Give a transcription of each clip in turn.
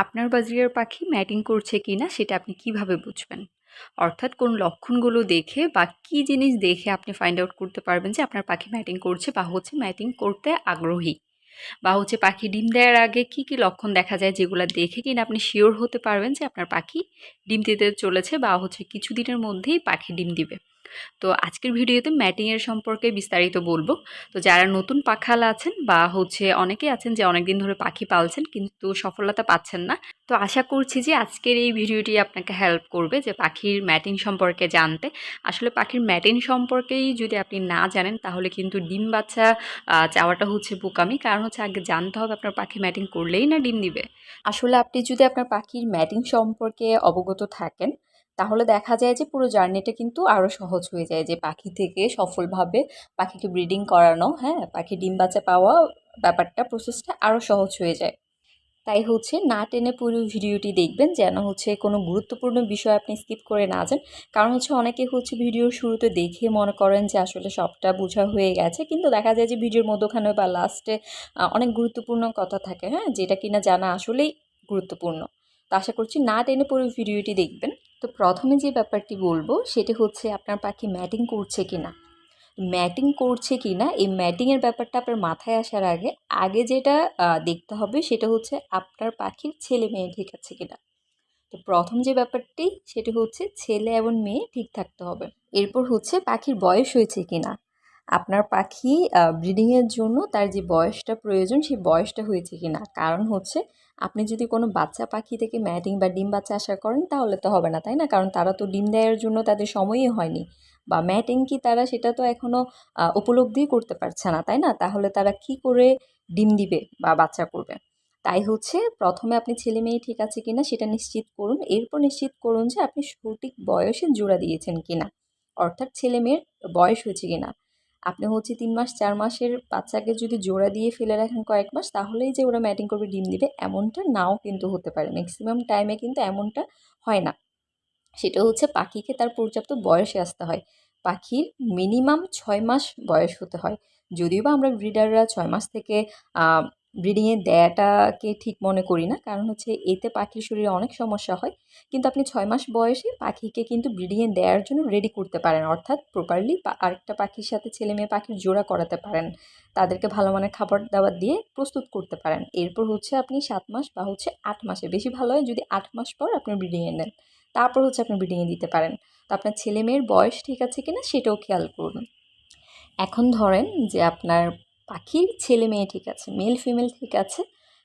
আপনার বাজরিয়ার পাখি ম্যাটিং করছে কিনা সেটা আপনি কিভাবে বুঝবেন? অর্থাৎ কোন লক্ষণগুলো দেখে বা কী জিনিস দেখে আপনি ফাইন্ড আউট করতে পারবেন যে আপনার পাখি ম্যাটিং করছে বা ম্যাটিং করতে আগ্রহী? বা পাখি ডিম দেওয়ার আগে কী, কী লক্ষণ দেখা যায় যেগুলা দেখে কিনা আপনি শিওর হতে পারবেন যে আপনার পাখি ডিম দিতে চলেছে বা কিছুদিনের মধ্যেই পাখি ডিম দিবে? তো আজকের ভিডিওতে ম্যাটিংয়ের সম্পর্কে বিস্তারিত বলবো। তো যারা নতুন পাখাল আছেন বা অনেকেই আছেন যে অনেকদিন ধরে পাখি পালছেন কিন্তু সফলতা পাচ্ছেন না, তো আশা করছি যে আজকের এই ভিডিওটি আপনাকে হেল্প করবে যে পাখির ম্যাটিং সম্পর্কে জানতে। আসলে পাখির ম্যাটিং সম্পর্কেই যদি আপনি না জানেন তাহলে কিন্তু ডিম বাচ্চা চাওয়াটা বোকামি। কারণ আগে জানতে হবে আপনার পাখি ম্যাটিং করলেই না ডিম দিবে। আসলে আপনি যদি আপনার পাখির ম্যাটিং সম্পর্কে অবগত থাকেন তাহলে দেখা যায় যে পুরো জার্নিটা কিন্তু আরও সহজ হয়ে যায়, যে পাখি থেকে সফলভাবে পাখিকে ব্রিডিং করানো, হ্যাঁ, পাখি ডিম বাচ্চা পাওয়া, ব্যাপারটা প্রসেসটা আরও সহজ হয়ে যায়। তাই না টেনে পুরো ভিডিওটি দেখবেন যেন কোনো গুরুত্বপূর্ণ বিষয় আপনি স্কিপ করে না যান। কারণ অনেকে ভিডিওর শুরুতে দেখে মনে করেন যে আসলে সবটা বোঝা হয়ে গেছে, কিন্তু দেখা যায় যে ভিডিওর মধ্যখানে বা লাস্টে অনেক গুরুত্বপূর্ণ কথা থাকে, হ্যাঁ, যেটা কিনা জানা আসলেই গুরুত্বপূর্ণ। তো আশা করছি না টেনে পুরো ভিডিওটি দেখবেন। তো প্রথমে যে ব্যাপারটি বলবো সেটি আপনার পাখি ম্যাটিং করছে কিনা। ম্যাটিং করছে কিনা এই ম্যাটিংয়ের ব্যাপারটা আপনার মাথায় আসার আগে আগে যেটা দেখতে হবে সেটা আপনার পাখির ছেলে মেয়ে ঠিক আছে কিনা। তো প্রথম যে ব্যাপারটি সেটি ছেলে এবং মেয়ে ঠিক থাকতে হবে। এরপর পাখির বয়স হয়েছে কিনা। আপনার পাখি ব্রিডিংয়ের জন্য তার যে বয়সটা প্রয়োজন সেই বয়সটা হয়েছে কিনা। কারণ আপনি যদি কোনো বাচ্চা পাখি থেকে ম্যাটিং বা ডিম বাচ্চা আশা করেন তাহলে তো হবে না, তাই না? কারণ তারা তো ডিম দেওয়ার জন্য তাদের সময়ই হয়নি, বা ম্যাটিং কি তারা সেটা তো এখনও উপলব্ধি করতে পারছে না, তাই না? তাহলে তারা কি করে ডিম দিবে বা বাচ্চা করবে? তাই প্রথমে আপনি ছেলে মেয়ে ঠিক আছে কিনা সেটা নিশ্চিত করুন। এরপর নিশ্চিত করুন যে আপনি সঠিক বয়সে জোড়া দিয়েছেন কিনা, অর্থাৎ ছেলে মেয়ের বয়স হয়েছে কিনা। আপনি 3 মাস 4 মাসের বাচ্চাকে যদি জোড়া দিয়ে ফেলে রাখেন কয়েক মাস, তাহলেই যে ওরা ম্যাটিং করবে ডিম দিবে এমনটা নাও কিন্তু হতে পারে। ম্যাক্সিমাম টাইমে কিন্তু এমনটা হয় না। সেটা পাখিকে তার পর্যাপ্ত বয়সে আসতে হয়। পাখির মিনিমাম 6 মাস বয়স হতে হয়। যদিও বা আমরা ব্রিডাররা 6 মাস থেকে ব্রিডিংয়ে দেয়াটাকে ঠিক মনে করি না, কারণ এতে পাখির শরীরে অনেক সমস্যা হয়। কিন্তু আপনি 6 মাস বয়সে পাখিকে কিন্তু ব্রিডিংয়ে দেওয়ার জন্য রেডি করতে পারেন, অর্থাৎ প্রপারলি আরেকটা পাখির সাথে ছেলে মেয়ে পাখির জোড়া করাতে পারেন, তাদেরকে ভালো মানের খাবার দাবার দিয়ে প্রস্তুত করতে পারেন। এরপর আপনি 7 মাস বা 8 মাসে, বেশি ভালো হয় যদি 8 মাস পর আপনি ব্রিডিংয়ে নেন, তারপর আপনি ব্রিডিংয়ে দিতে পারেন। তো আপনার ছেলে মেয়ের বয়স ঠিক আছে কিনা সেটাও খেয়াল করুন। এখন ধরেন যে আপনার পাখির ছেলে মেয়ে ঠিক আছে, মেল ফিমেল ঠিক আছে,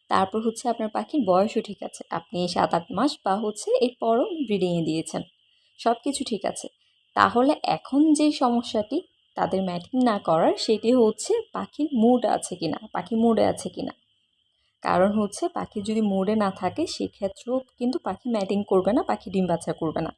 তারপর আপনার পাখির বয়সও ঠিক আছে, আপনি 7-8 মাস বা এরপরও ব্রিডিংয়ে দিয়েছেন, সব কিছু ঠিক আছে। তাহলে এখন যে সমস্যাটি তাদের ম্যাটিং না করার সেটি পাখির মুড আছে কিনা, পাখি মুডে আছে কিনা। কারণ পাখি যদি মুডে না থাকে সেক্ষেত্রেও কিন্তু পাখি ম্যাটিং করবে না, পাখি ডিম বাচ্চা করবে না।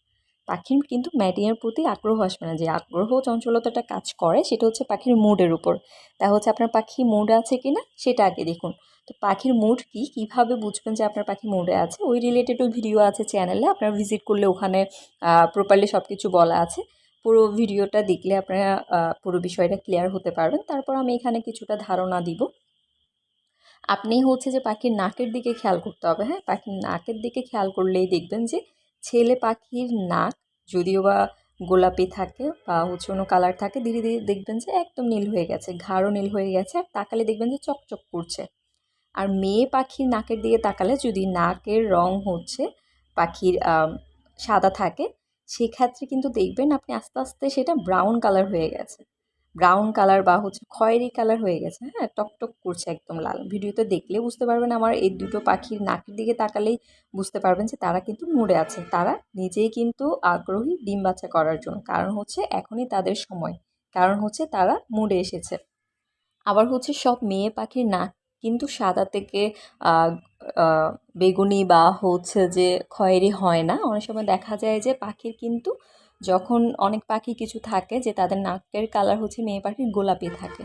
পাখির কিন্তু ম্যাটিংয়ের প্রতি আগ্রহ আসবে না। যে আগ্রহ চঞ্চলতাটা কাজ করে সেটা পাখির মুডের উপর। তাই আপনার পাখি মুডে আছে কিনা সেটা আগে দেখুন। তো পাখির মুড কি, কীভাবে বুঝবেন যে আপনার পাখি মুডে আছে? ওই রিলেটেডও ভিডিও আছে চ্যানেলে, আপনারা ভিজিট করলে ওখানে প্রপারলি সব কিছু বলা আছে। পুরো ভিডিওটা দেখলে আপনারা পুরো বিষয়টা ক্লিয়ার হতে পারবেন। তারপর আমি এখানে কিছুটা ধারণা দিব। আপনি যে পাখির নাকের দিকে খেয়াল করতে হবে, হ্যাঁ, পাখির নাকের দিকে খেয়াল করলেই দেখবেন যে ছেলে পাখির নাক যদিও বা গোলাপি থাকে বা অন্য কালার থাকে, ধীরে ধীরে দেখবেন যে একদম নীল হয়ে গেছে, গাঢ় নীল হয়ে গেছে, আর তাকালে দেখবেন যে চকচক করছে। আর মেয়ে পাখির নাকের দিকে তাকালে যদি নাকের রং পাখির সাদা থাকে, সেক্ষেত্রে কিন্তু দেখবেন আপনি আস্তে আস্তে সেটা ব্রাউন কালার হয়ে গেছে, ব্রাউন কালার বা খয়েরি কালার হয়ে গেছে, হ্যাঁ, টকটক করছে একদম লাল। ভিডিওতে দেখলে বুঝতে পারবেন, আমার এই দুটো পাখির নাকের দিকে তাকালেই বুঝতে পারবেন যে তারা কিন্তু মুডে আছে, তারা নিজেই কিন্তু আগ্রহী ডিম বাচ্চা করার জন্য। কারণ এখনই তাদের সময়, কারণ তারা মুডে এসেছে। আবার সব মেয়ে পাখির নাক কিন্তু সাদা থেকে বেগুনি বা যে খয়েরি হয় না। অনেক সময় দেখা যায় যে পাখির কিন্তু যখন অনেক পাখি কিছু থাকে যে তাদের নাকের কালার মেয়ে পাখির গোলাপি থাকে।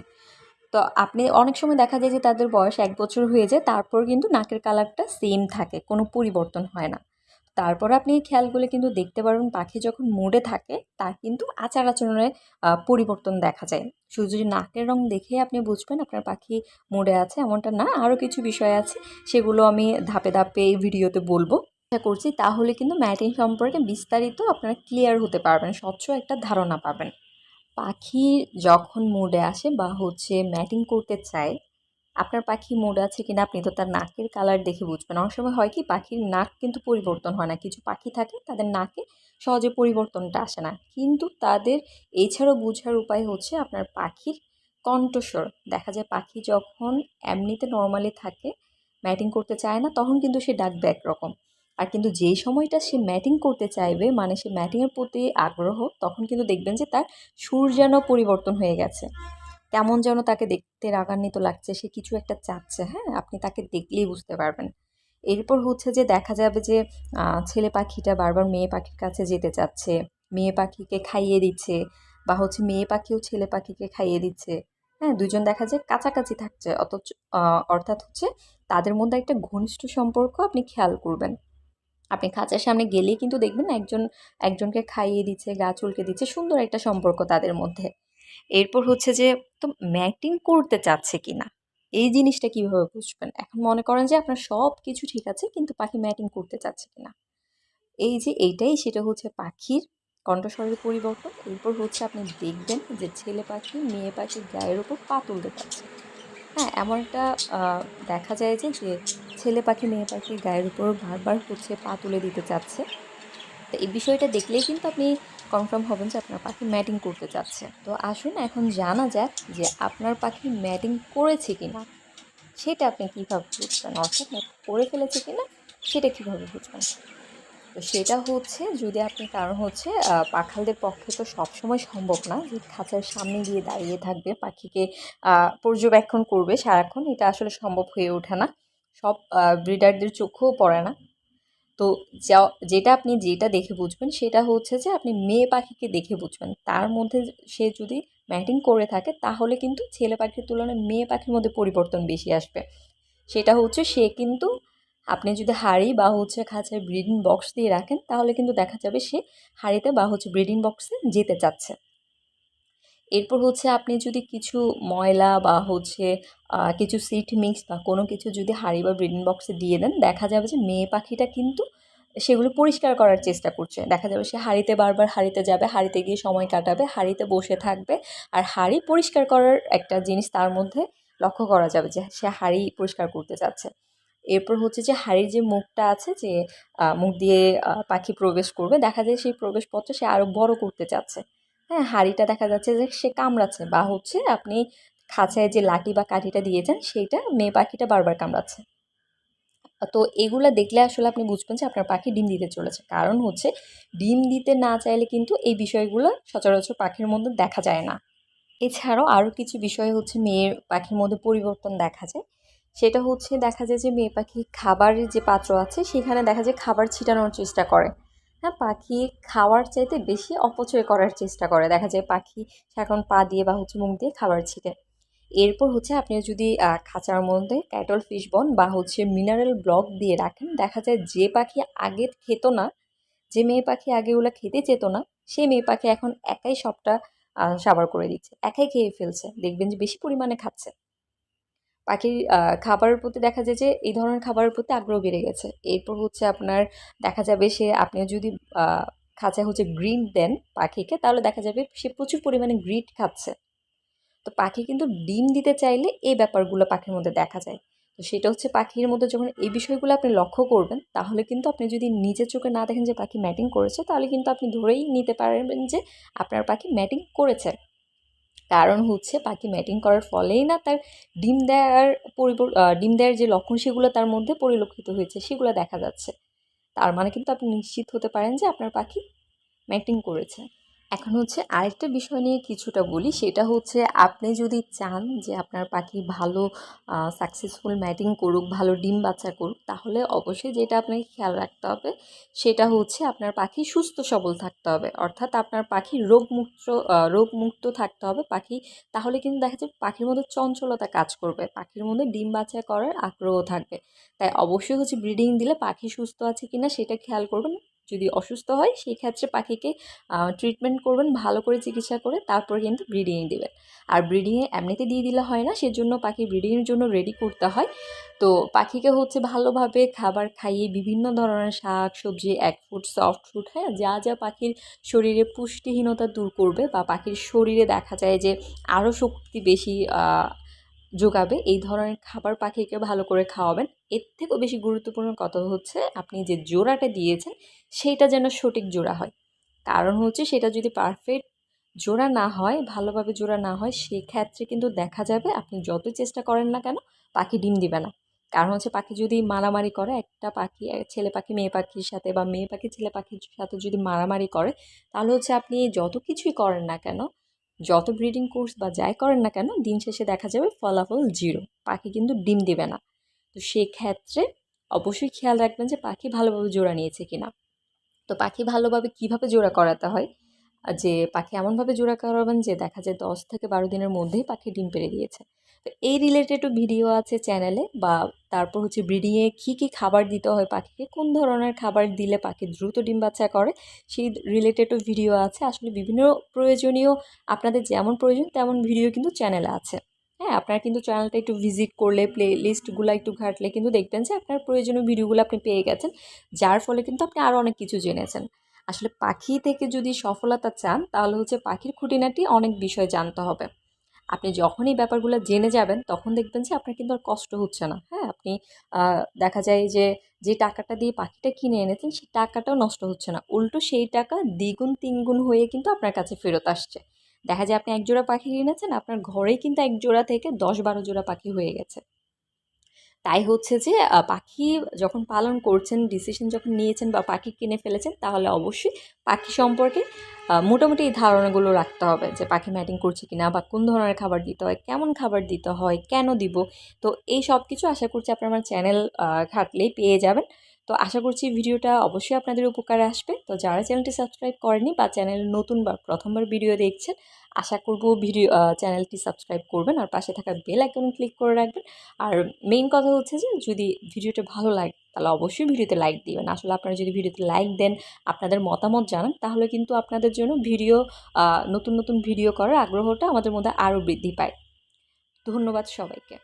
তো আপনি অনেক সময় দেখা যায় যে তাদের বয়স 1 বছর হয়ে যায়, তারপর কিন্তু নাকের কালারটা সেম থাকে, কোনো পরিবর্তন হয় না। তারপরে আপনি এই খেয়ালগুলো কিন্তু দেখতে পারবেন পাখি যখন মুডে থাকে তার কিন্তু আচার আচরণে পরিবর্তন দেখা যায়। শুধু যদি নাকের রং দেখেই আপনি বুঝবেন আপনার পাখি মুডে আছে এমনটা না, আরও কিছু বিষয় আছে সেগুলো আমি ধাপে ধাপে এই ভিডিওতে বলবো। চেষ্টা করছি তাহলে কিন্তু ম্যাটিং সম্পর্কে বিস্তারিত আপনারা ক্লিয়ার হতে পারবেন, স্বচ্ছ একটা ধারণা পাবেন। পাখি যখন মুডে আসে বা ম্যাটিং করতে চায়, আপনার পাখি মুড আছে কিনা আপনি তো তার নাকের কালার দেখে বুঝবেন। অনেক সময় হয় কি পাখির নাক কিন্তু পরিবর্তন হয় না, কিছু পাখি থাকে তাদের নাকে সহজে পরিবর্তনটা আসে না, কিন্তু তাদের এছাড়াও বোঝার উপায় হচ্ছে আপনার পাখির কণ্ঠস্বর। দেখা যায় পাখি যখন এমনিতে নর্মালি থাকে, ম্যাটিং করতে চায় না, তখন কিন্তু সে ডাকবে একরকম, আর কিন্তু যেই সময়টা সে ম্যাটিং করতে চাইবে মানে সে ম্যাটিংয়ের প্রতি আগ্রহ, তখন কিন্তু দেখবেন যে তার সুর যেন পরিবর্তন হয়ে গেছে, কেমন যেন তাকে দেখতে রাগান্বিত লাগছে, সে কিছু একটা চাচ্ছে, হ্যাঁ? আপনি তাকে দেখলেই বুঝতে পারবেন। এরপর যে দেখা যাবে যে ছেলে পাখিটা বারবার মেয়ে পাখির কাছে যেতে চাচ্ছে, মেয়ে পাখিকে খাইয়ে দিচ্ছে, বা মেয়ে পাখিও ছেলে পাখিকে খাইয়ে দিচ্ছে। হ্যাঁ? ২ জন দেখা যায় কাছাকাছি থাকছে, অথচ অর্থাৎ তাদের মধ্যে একটা ঘনিষ্ঠ সম্পর্ক আপনি খেয়াল করবেন। আপনি খাঁচার সামনে গেলেই কিন্তু দেখবেন একজনকে খাইয়ে দিচ্ছে, গা চুলকে দিচ্ছে, সুন্দর একটা সম্পর্ক তাদের মধ্যে। এরপর যে তো ম্যাটিং করতে চাচ্ছে কিনা, এই জিনিসটা কিভাবে বুঝবেন? এখন মনে করেন যে আপনার সব কিছু ঠিক আছে কিন্তু পাখি ম্যাটিং করতে চাচ্ছে কিনা। এই যে এইটাই সেটা পাখির কণ্ঠস্বরের পরিবর্তন। এরপর আপনি দেখবেন যে ছেলে পাখি মেয়ে পাখির গায়ের উপর পা তুলতে চাচ্ছে। হ্যাঁ, এমন একটা আ দেখা যায় যে ছেলে পাখি মেয়ে পাখির গায়ের উপর বারবার পা তুলে দিতে চাচ্ছে। তো এই বিষয়টা দেখলেই কিন্তু আপনি কনফার্ম হবেন যে আপনার পাখি ম্যাটিং করতে চাচ্ছে। তো আসুন এখন জানা যাক যে আপনার পাখি ম্যাটিং করেছে কিনা সেটা আপনি কীভাবে বুঝবেন? অর্থাৎ ম্যাটিং করে ফেলেছে কিনা সেটা কীভাবে বুঝবেন? তো সেটা যদি আপনি, কারণ পাখালদের পক্ষে তো সবসময় সম্ভব না যে খাঁচার সামনে গিয়ে দাঁড়িয়ে থাকবে, পাখিকে পর্যবেক্ষণ করবে সারাক্ষণ, এটা আসলে সম্ভব হয়ে ওঠে না। সব ব্রিডারদের চোখেও পড়ে না। তো যেটা দেখে বুঝবেন সেটা যে আপনি মেয়ে পাখিকে দেখে বুঝবেন। তার মধ্যে সে যদি ম্যাটিং করে থাকে তাহলে কিন্তু ছেলে পাখির তুলনায় মেয়ে পাখির মধ্যে পরিবর্তন বেশি আসবে। সেটা সে কিন্তু, আপনি যদি হাঁড়ি বা খাঁচায় ব্রিডিং বক্স দিয়ে রাখেন তাহলে কিন্তু দেখা যাবে সে হাঁড়িতে বা ব্রিডিং বক্সে যেতে চাচ্ছে। এরপর আপনি যদি কিছু ময়লা বা কিছু সিড মিক্স বা কোনো কিছু যদি হাঁড়ি বা ব্রিডিং বক্সে দিয়ে দেন, দেখা যাবে যে মেয়ে পাখিটা কিন্তু সেগুলো পরিষ্কার করার চেষ্টা করছে। দেখা যাবে সে বারবার হাঁড়িতে যাবে, হাঁড়িতে গিয়ে সময় কাটাবে, হাঁড়িতে বসে থাকবে, আর হাঁড়ি পরিষ্কার করার একটা জিনিস তার মধ্যে লক্ষ্য করা যাবে যে সে হাঁড়ি পরিষ্কার করতে চাচ্ছে। এরপর যে হাঁড়ির যে মুখটা আছে, যে মুখ দিয়ে পাখি প্রবেশ করবে, দেখা যায় সেই প্রবেশপথ সে আরও বড় করতে চাচ্ছে। হ্যাঁ, হাঁড়িটা দেখা যাচ্ছে যে সে কামড়াচ্ছে, বা আপনি খাঁচায় যে লাঠি বা কাঠিটা দিয়েছেন সেইটা মেয়ে পাখিটা বারবার কামড়াচ্ছে। তো এগুলা দেখলে আসলে আপনি বুঝবেন যে আপনার পাখি ডিম দিতে চলেছে। কারণ ডিম দিতে না চাইলে কিন্তু এই বিষয়গুলো সচরাচর পাখির মধ্যে দেখা যায় না। এছাড়াও আরও কিছু বিষয় মেয়ে পাখির মধ্যে পরিবর্তন দেখা যায়। সেটা দেখা যায় যে মেয়ে পাখি খাবারের যে পাত্র আছে সেখানে দেখা যায় খাবার ছিটানোর চেষ্টা করে। হ্যাঁ, পাখি খাওয়ার চাইতে বেশি অপচয় করার চেষ্টা করে। দেখা যায় পাখি এখন পা দিয়ে বা মুখ দিয়ে খাবার ছিটে। এরপর আপনি যদি খাঁচার মধ্যে ক্যাটল ফিশ বন বা মিনারেল ব্লক দিয়ে রাখেন, দেখা যায় যে পাখি আগে খেত না, যে মেয়ে পাখি আগে ওগুলা খেতে চেত না, সেই মেয়ে পাখি এখন একাই সবটা সাবার করে দিচ্ছে, একাই খেয়ে ফেলছে। দেখবেন যে বেশি পরিমাণে খাচ্ছে। পাখির খাবারের প্রতি দেখা যায় যে এই ধরনের খাবারের প্রতি আগ্রহ বেড়ে গেছে। এরপর আপনার দেখা যাবে আপনি যদি আ খাঁচায় গ্রিন দেন পাখিকে, তাহলে দেখা যাবে সে প্রচুর পরিমাণে গ্রিট খাচ্ছে। তো পাখি কিন্তু ডিম দিতে চাইলে এই ব্যাপারগুলো পাখির মধ্যে দেখা যায়। তো সেটা পাখির মধ্যে যখন এই বিষয়গুলো আপনি লক্ষ্য করবেন, তাহলে কিন্তু আপনি যদি নিজের চোখে না দেখেন যে পাখি ম্যাটিং করেছে, তাহলে কিন্তু আপনি ধরেই নিতে পারবেন যে আপনার পাখি ম্যাটিং করেছে। কারণ পাখি ম্যাটিং করার ফলেই না তার ডিম দেওয়ার যে লক্ষণ সেগুলো তার মধ্যে পরিলক্ষিত হয়েছে, সেগুলো দেখা যাচ্ছে। তার মানে কিন্তু আপনি নিশ্চিত হতে পারেন যে আপনার পাখি ম্যাটিং করেছে। এখন হচ্ছে আরেকটা বিষয় নিয়ে কিছুটা বলি, সেটা হচ্ছে আপনি যদি চান যে আপনার পাখি ভালো সাকসেসফুল ম্যাটিং করুক, ভালো ডিম বাচ্চা করুক, তাহলে অবশ্যই যেটা আপনাকে খেয়াল রাখতে হবে সেটা হচ্ছে আপনার পাখি সুস্থ সবল থাকতে হবে। অর্থাৎ আপনার পাখি রোগমুক্ত থাকতে হবে পাখি। তাহলে কিন্তু দেখা যাবে পাখির মধ্যে চঞ্চলতা কাজ করবে, পাখির মধ্যে ডিম বাচ্চা করার আগ্রহ থাকবে। তাই অবশ্যই হচ্ছে ব্রিডিং দিলে পাখি সুস্থ আছে কিনা সেটা খেয়াল করবেন। যদি অসুস্থ হয় সেই ক্ষেত্রে পাখিকে ট্রিটমেন্ট করবেন ভালো করে, চিকিৎসা করে তারপর কিন্তু ব্রিডিংয়ে দিবেন। আর ব্রিডিংয়ে এমনিতে দিয়ে দিলে হয় না, সেজন্য পাখি ব্রিডিংয়ের জন্য রেডি করতে হয়। তো পাখিকে হচ্ছে ভালোভাবে খাবার খাইয়ে বিভিন্ন ধরনের শাক সবজি, এক ফুড, সফট ফুড, হ্যাঁ, যা যা পাখির শরীরে পুষ্টিহীনতা দূর করবে বা পাখির শরীরে দেখা যায় যে আরও শক্তি বেশি যোগাবে, এই ধরনের খাবার পাখিকে ভালো করে খাওয়াবেন। এর থেকেও বেশি গুরুত্বপূর্ণ কথা হচ্ছে আপনি যে জোড়াটা দিয়েছেন সেইটা যেন সঠিক জোড়া হয়। কারণ হচ্ছে সেটা যদি পারফেক্ট জোড়া না হয়, ভালোভাবে জোড়া না হয়, সেক্ষেত্রে কিন্তু দেখা যাবে আপনি যতই চেষ্টা করেন না কেন পাখি ডিম দিবে না। কারণ হচ্ছে পাখি যদি মারামারি করে, একটা পাখি ছেলে পাখি মেয়ে পাখির সাথে বা মেয়ে পাখি ছেলে পাখির সাথে যদি মারামারি করে, তাহলে হচ্ছে আপনি যত কিছুই করেন না কেন, যত ব্রিডিং কোর্স বা যাই করেন না কেন, দিন শেষে দেখা যাবে ফলাফল জিরো, পাখি কিন্তু ডিম দিবে না। তো সেক্ষেত্রে অবশ্যই খেয়াল রাখবেন যে পাখি ভালোভাবে জোড়া নিয়েছে কিনা। তো পাখি ভালোভাবে কিভাবে জোড়া করাতে হয়, যে পাখি এমনভাবে জোড়া করাবেন যে দেখা যায় 10 থেকে 12 দিনের মধ্যেই পাখি ডিম পেড়ে দিয়েছে। তো এই রিলেটেডও ভিডিও আছে চ্যানেলে, বা তারপর হচ্ছে ব্রিডিংয়ে কী খাবার দিতে হয় পাখিকে, কোন ধরনের খাবার দিলে পাখি দ্রুত ডিম বাচ্চা করে, সেই রিলেটেডও ভিডিও আছে। আসলে বিভিন্ন প্রয়োজনীয়, আপনাদের যেমন প্রয়োজন তেমন ভিডিও কিন্তু চ্যানেলে আছে। হ্যাঁ, আপনারা কিন্তু চ্যানেলটা একটু ভিজিট করলে, প্লে লিস্টগুলো একটু ঘাঁটলে কিন্তু দেখবেন যে আপনার প্রয়োজনীয় ভিডিওগুলো আপনি পেয়ে গেছেন, যার ফলে কিন্তু আপনি আরও অনেক কিছু জেনেছেন। আসলে পাখি থেকে যদি সফলতা চান তাহলে হচ্ছে পাখির খুঁটিনাটি অনেক বিষয় জানতে হবে। আপনি যখনই ব্যাপারগুলো জেনে যাবেন তখন দেখবেন যে আপনার কিন্তু আর কষ্ট হচ্ছে না। হ্যাঁ, আপনি দেখা যায় যে যে টাকাটা দিয়ে পাখিটা কিনে এনেছেন সেই টাকাটাও নষ্ট হচ্ছে না। উল্টো সেই টাকা দ্বিগুণ তিনগুণ হয়ে কিন্তু আপনার কাছে ফেরত আসছে। দেখা যায় আপনি এক জোড়া পাখি কিনেছেন, আপনার ঘরেই কিন্তু এক জোড়া থেকে 10-12 জোড়া পাখি হয়ে গেছে। তাই হচ্ছে যে পাখি যখন পালন করছেন, ডিসিশন যখন নিয়েছেন বা পাখি কিনে ফেলেছেন, তাহলে অবশ্যই পাখি সম্পর্কে মোটামুটি এই ধারণাগুলো রাখতে হবে যে পাখি ম্যাটিং করছে কিনা, বা কোন ধরনের খাবার দিতে হয়, কেমন খাবার দিতে হয়, কেন দিব। তো এই সব কিছু আশা করছি আপনারা আমার চ্যানেল ঘাঁটলেই পেয়ে যাবেন। তো আশা করছি ভিডিওটা অবশ্যই আপনাদের উপকারে আসবে। তো যারা চ্যানেলটি সাবস্ক্রাইব করেনি বা চ্যানেল নতুন বা প্রথমবার ভিডিও দেখছেন, আশা করব চ্যানেলটি সাবস্ক্রাইব করবেন আর পাশে থাকা বেল আইকনে ক্লিক করে রাখবেন। আর মেইন কথা হচ্ছে যে যদি ভিডিওটা ভালো লাগে তাহলে অবশ্যই ভিডিওতে লাইক দিবেন। আসলে আপনারা যদি ভিডিওতে লাইক দেন, আপনাদের মতামত জানান, তাহলে কিন্তু আপনাদের জন্য নতুন নতুন ভিডিও করার আগ্রহটা আমাদের মধ্যে আরও বৃদ্ধি পায়। ধন্যবাদ সবাইকে।